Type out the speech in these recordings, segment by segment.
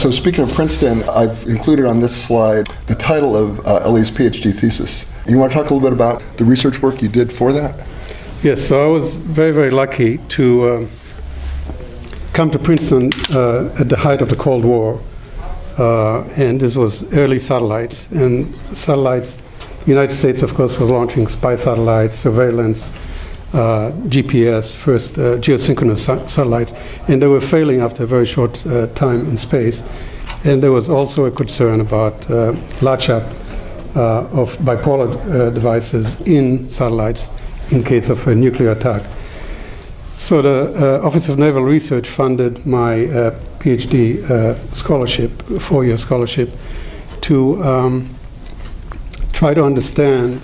So speaking of Princeton, I've included on this slide the title of Eli's PhD thesis. You want to talk a little bit about the research work you did for that? Yes, so I was very, very lucky to come to Princeton at the height of the Cold War. And this was early satellites. And satellites, the United States, of course, was launching spy satellites, surveillance, GPS, first geosynchronous satellites. And they were failing after a very short time in space. And there was also a concern about latch-up of bipolar devices in satellites in case of a nuclear attack. So the Office of Naval Research funded my PhD scholarship, a 4-year scholarship, to try to understand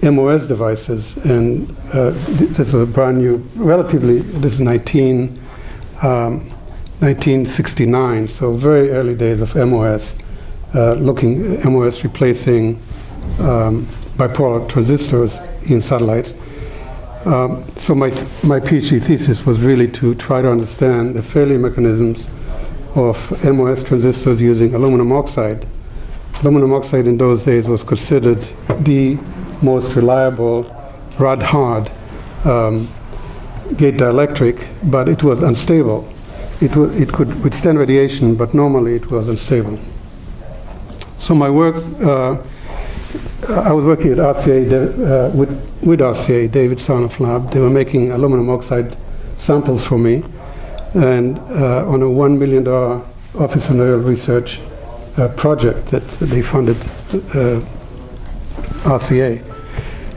MOS devices. And this was a brand new, relatively, this is 1969, so very early days of MOS, MOS replacing bipolar transistors in satellites. So my PhD thesis was really to try to understand the failure mechanisms of MOS transistors using aluminum oxide. Aluminum oxide in those days was considered the most reliable, rod-hard gate dielectric, but it was unstable. It could withstand radiation, but normally it was unstable. So my work, I was working at RCA, with RCA, David Sarnoff Lab. They were making aluminum oxide samples for me, and on a $1 million Office of Naval Research project that they funded RCA.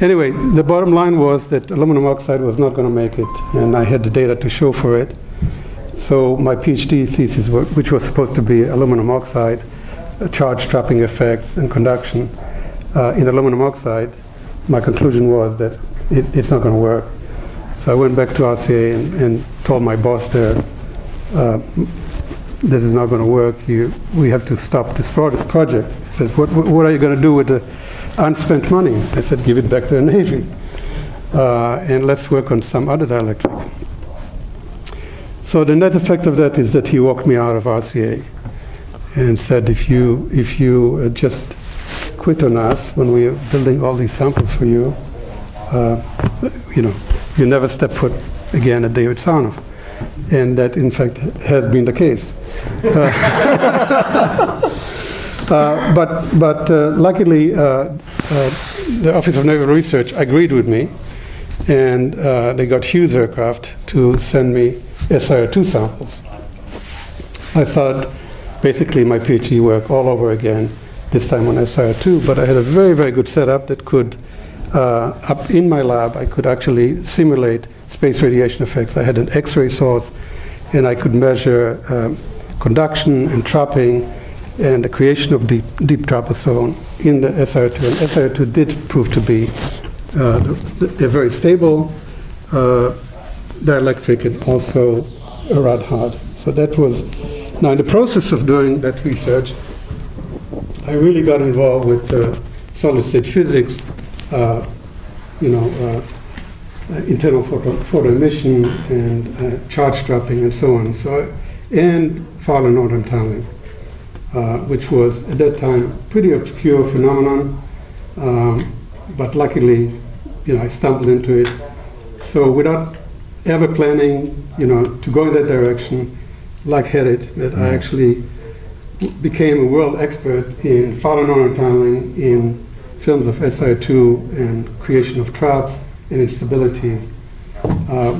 Anyway, the bottom line was that aluminum oxide was not going to make it, and I had the data to show for it. So my PhD thesis, which was supposed to be aluminum oxide, charge trapping effects and conduction in aluminum oxide, my conclusion was that it's not going to work. So I went back to RCA and told my boss there, this is not going to work. We have to stop this project. He says, what are you going to do with the unspent money? I said, give it back to the Navy. And let's work on some other dielectric. So the net effect of that is that he walked me out of RCA and said, if you just quit on us when we are building all these samples for you, you never step foot again at David Sarnoff. And that, in fact, has been the case. But luckily, the Office of Naval Research agreed with me, and they got Hughes aircraft to send me SIR-2 samples. I thought basically my PhD work all over again, this time on SIR-2, but I had a very, very good setup that could, up in my lab, I could actually simulate space radiation effects. I had an X-ray source, and I could measure conduction and trapping and the creation of deep trapezoid in the SIR-2. And SIR-2 did prove to be a very stable dielectric and also a rod hard. So that was, now in the process of doing that research, I really got involved with solid state physics, internal photo emission and charge trapping and so on. So, and Fowler Northern tunneling, which was at that time pretty obscure phenomenon, but luckily, I stumbled into it. So without ever planning, to go in that direction, luck-headed, that I actually became a world expert in Fowler Northern tunneling, in films of SIR-2 and creation of traps and instabilities,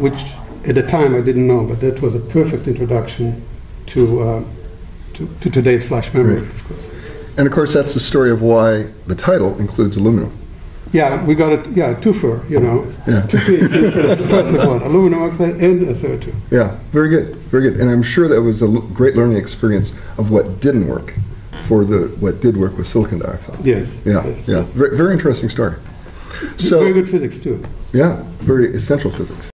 which at the time I didn't know, but that was a perfect introduction to today's flash memory, of course. And of course, that's the story of why the title includes aluminum. Yeah, we got it, twofer, Yeah. Two PhDs for the price of one, aluminum oxide and SIR-2. Yeah, very good, very good. And I'm sure that was a great learning experience of what didn't work for what did work with silicon dioxide. Yes. Yeah, yes, yeah. Yes. Very, very interesting story. So, very good physics, too. Yeah, very essential physics.